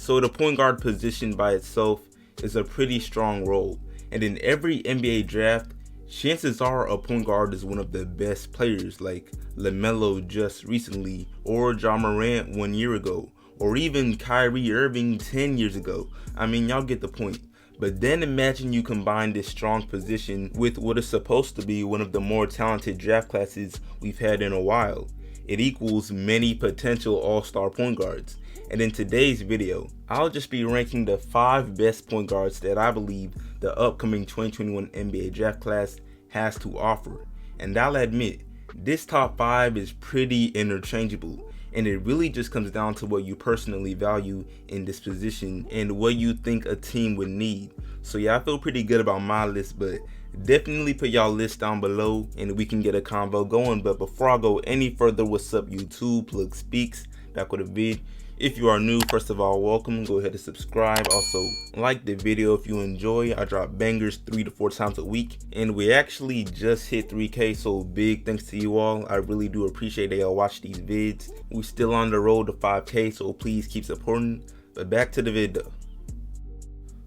So the point guard position by itself is a pretty strong role, and in every NBA draft, chances are a point guard is one of the best players, like LaMelo just recently, or Ja Morant 1 year ago, or even Kyrie Irving 10 years ago. I mean, y'all get the point. But then imagine you combine this strong position with what is supposed to be one of the more talented draft classes we've had in a while. It equals many potential all-star point guards. And in today's video, I'll just be ranking the 5 best point guards that I believe the upcoming 2021 NBA draft class has to offer. And I'll admit, this top 5 is pretty interchangeable, and it really just comes down to what you personally value in this position and what you think a team would need. So yeah, I feel pretty good about my list, but definitely put y'all list down below and we can get a convo going. But before I go any further, what's up YouTube? Plug Speaks back with a vid. If you are new, first of all, welcome. Go ahead and subscribe. Also, like the video if you enjoy. I drop bangers 3 to 4 times a week, and we actually just hit 3K, so big thanks to you all. I really do appreciate that y'all watch these vids. We still on the road to 5K, so please keep supporting. But back to the vid though.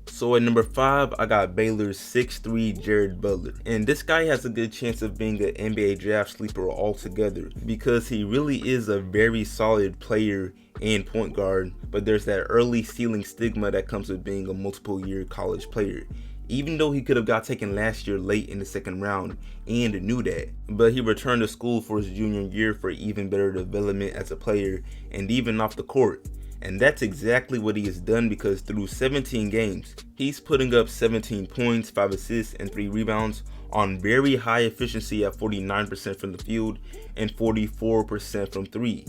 So at number 5, I got Baylor's 6'3" Jared Butler. And this guy has a good chance of being an NBA draft sleeper altogether, because he really is a very solid player and point guard, but there's that early ceiling stigma that comes with being a multiple year college player. Even though he could have got taken last year late in the 2nd round and knew that, but he returned to school for his junior year for even better development as a player and even off the court. And that's exactly what he has done, because through 17 games, he's putting up 17 points, 5 assists, and 3 rebounds on very high efficiency at 49% from the field and 44% from 3.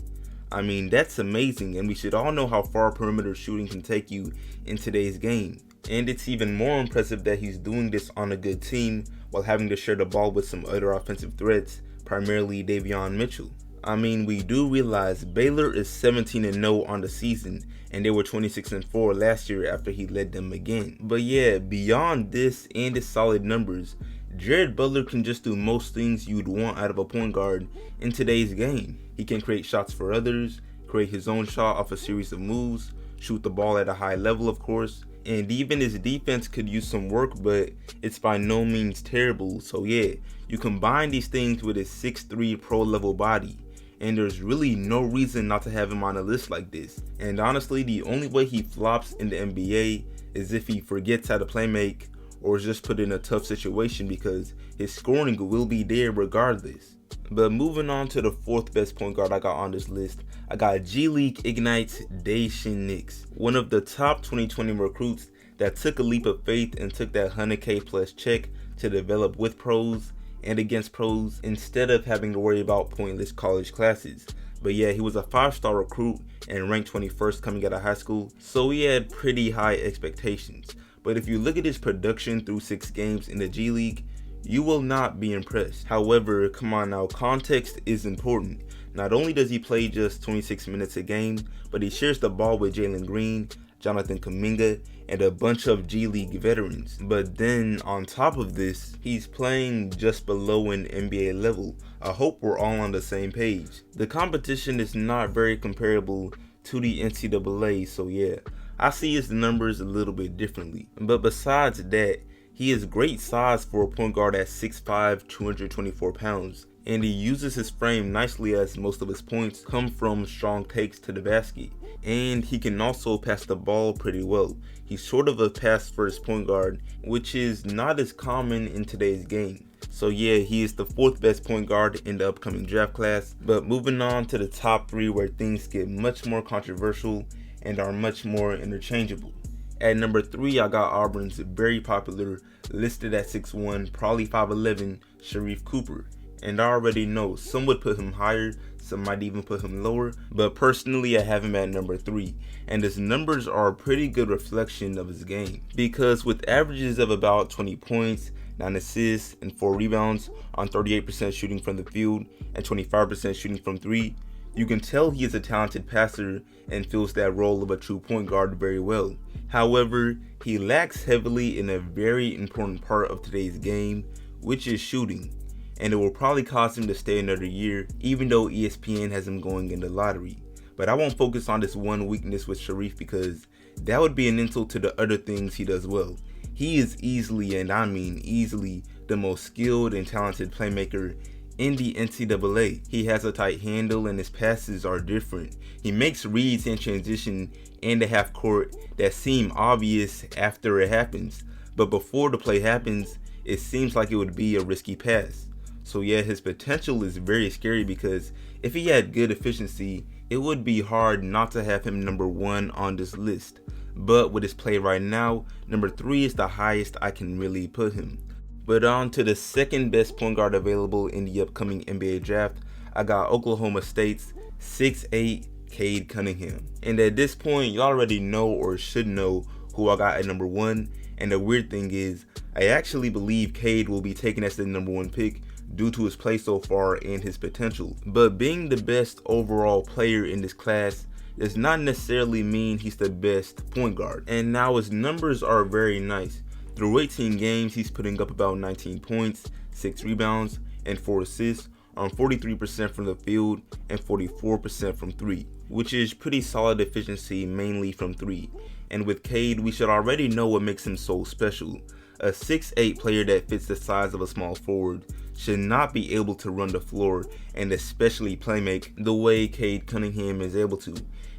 I mean, that's amazing, and we should all know how far perimeter shooting can take you in today's game. And it's even more impressive that he's doing this on a good team while having to share the ball with some other offensive threats, primarily Davion Mitchell. I mean, we do realize Baylor is 17-0 on the season, and they were 26-4 last year after he led them again. But yeah, beyond this and his solid numbers, Jared Butler can just do most things you'd want out of a point guard in today's game. He can create shots for others, create his own shot off a series of moves, shoot the ball at a high level of course, and even his defense could use some work, but it's by no means terrible. So yeah, you combine these things with his 6'3" pro level body, and there's really no reason not to have him on a list like this. And honestly, the only way he flops in the NBA is if he forgets how to play make or is just put in a tough situation, because his scoring will be there regardless. But moving on to the 4th best point guard I got on this list, I got G League Ignite's Shinnix, one of the top 2020 recruits that took a leap of faith and took that 100K plus check to develop with pros and against pros instead of having to worry about pointless college classes. But yeah, he was a 5-star recruit and ranked 21st coming out of high school, so he had pretty high expectations. But if you look at his production through 6 games in the G League, you will not be impressed. However, come on now, context is important. Not only does he play just 26 minutes a game, but he shares the ball with Jalen Green, Jonathan Kuminga, and a bunch of G League veterans. But then on top of this, he's playing just below an NBA level. I hope we're all on the same page. The competition is not very comparable to the NCAA, so yeah, I see his numbers a little bit differently. But besides that, he is great size for a point guard at 6'5", 224 pounds. And he uses his frame nicely, as most of his points come from strong takes to the basket. And he can also pass the ball pretty well. He's sort of a pass first point guard, which is not as common in today's game. So yeah, he is the 4th best point guard in the upcoming draft class. But moving on to the top 3, where things get much more controversial and are much more interchangeable. At number 3, I got Auburn's very popular, listed at 6'1", probably 5'11", Sharife Cooper. And I already know some would put him higher, some might even put him lower, but personally I have him at number 3, and his numbers are a pretty good reflection of his game, because with averages of about 20 points, 9 assists, and 4 rebounds on 38% shooting from the field and 25% shooting from 3, you can tell he is a talented passer and fills that role of a true point guard very well. However, he lacks heavily in a very important part of today's game, which is shooting. And it will probably cost him to stay another year, even though ESPN has him going in the lottery. But I won't focus on this one weakness with Sharife because that would be an insult to the other things he does well. He is easily, and I mean easily, the most skilled and talented playmaker in the NCAA. He has a tight handle and his passes are different. He makes reads in transition and the half court that seem obvious after it happens, but before the play happens, it seems like it would be a risky pass. So yeah, his potential is very scary because if he had good efficiency, it would be hard not to have him number 1 on this list. But with his play right now, number 3 is the highest I can really put him. But on to the second best point guard available in the upcoming NBA draft, I got Oklahoma State's 6'8" Cade Cunningham. And at this point, you already know or should know who I got at number 1. And the weird thing is, I actually believe Cade will be taken as the number 1 pick due to his play so far and his potential. But being the best overall player in this class does not necessarily mean he's the best point guard. And now his numbers are very nice. Through 18 games, he's putting up about 19 points, 6 rebounds, and 4 assists on 43% from the field and 44% from 3, which is pretty solid efficiency mainly from 3. And with Cade, we should already know what makes him so special. A 6'8" player that fits the size of a small forward should not be able to run the floor and especially playmake the way Cade Cunningham is able to.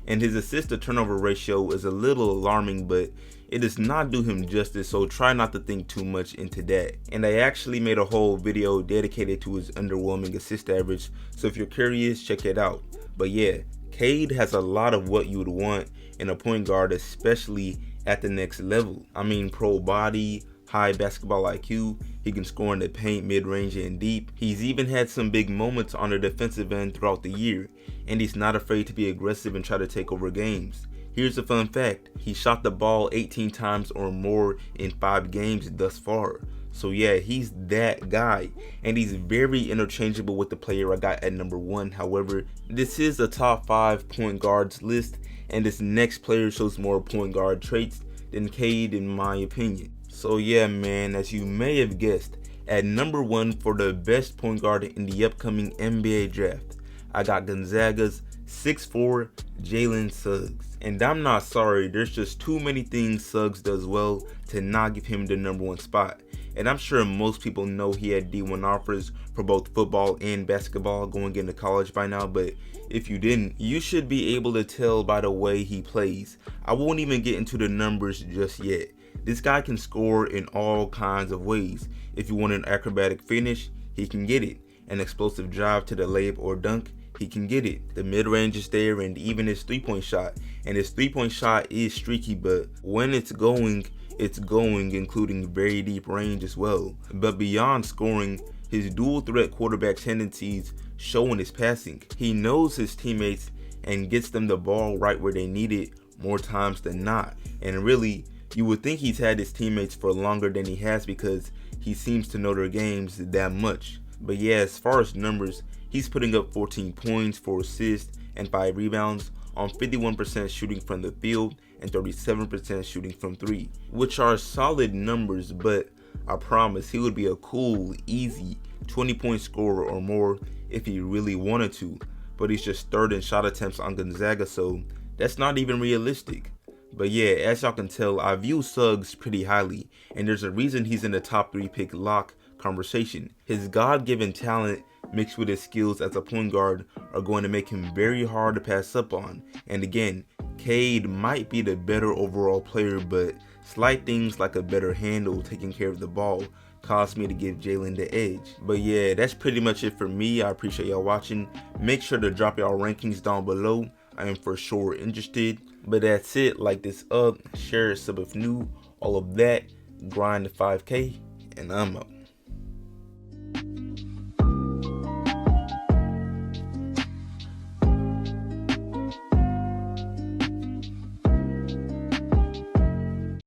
And his assist to turnover ratio is a little alarming, but it does not do him justice, so try not to think too much into that. And I actually made a whole video dedicated to his underwhelming assist average, so if you're curious, check it out. But yeah, Cade has a lot of what you would want in a point guard, especially at the next level. I mean, pro body, high basketball IQ, he can score in the paint, mid-range, and deep. He's even had some big moments on the defensive end throughout the year, and he's not afraid to be aggressive and try to take over games. Here's a fun fact, he shot the ball 18 times or more in 5 games thus far. So yeah, he's that guy, and he's very interchangeable with the player I got at number 1. However, this is a top 5 point guards list, and this next player shows more point guard traits than Cade in my opinion. So yeah man, as you may have guessed, at number 1 for the best point guard in the upcoming NBA draft, I got Gonzaga's 6'4" Jalen Suggs. And I'm not sorry, there's just too many things Suggs does well to not give him the number 1 spot. And I'm sure most people know he had D1 offers for both football and basketball going into college by now, but if you didn't, you should be able to tell by the way he plays. I won't even get into the numbers just yet. This guy can score in all kinds of ways. If you want an acrobatic finish, he can get it. An explosive drive to the layup or dunk, he can get it. The mid-range is there, and even his 3-point shot. And his 3-point shot is streaky, but when it's going, including very deep range as well. But beyond scoring, his dual threat quarterback tendencies show in his passing. He knows his teammates and gets them the ball right where they need it more times than not. And really, you would think he's had his teammates for longer than he has because he seems to know their games that much. But yeah, as far as numbers, he's putting up 14 points, 4 assists, and 5 rebounds on 51% shooting from the field and 37% shooting from 3, which are solid numbers, but I promise he would be a cool, easy 20-point scorer or more if he really wanted to, but he's just 3rd in shot attempts on Gonzaga, so that's not even realistic. But yeah, as y'all can tell, I view Suggs pretty highly, and there's a reason he's in the top 3 pick lock conversation. His God-given talent mixed with his skills as a point guard are going to make him very hard to pass up on. And again, Cade might be the better overall player, but slight things like a better handle taking care of the ball caused me to give Jalen the edge. But yeah, that's pretty much it for me. I appreciate y'all watching. Make sure to drop y'all rankings down below. I am for sure interested. But that's it. Like this up, share, sub if new, all of that. Grind to 5K, and I'm out.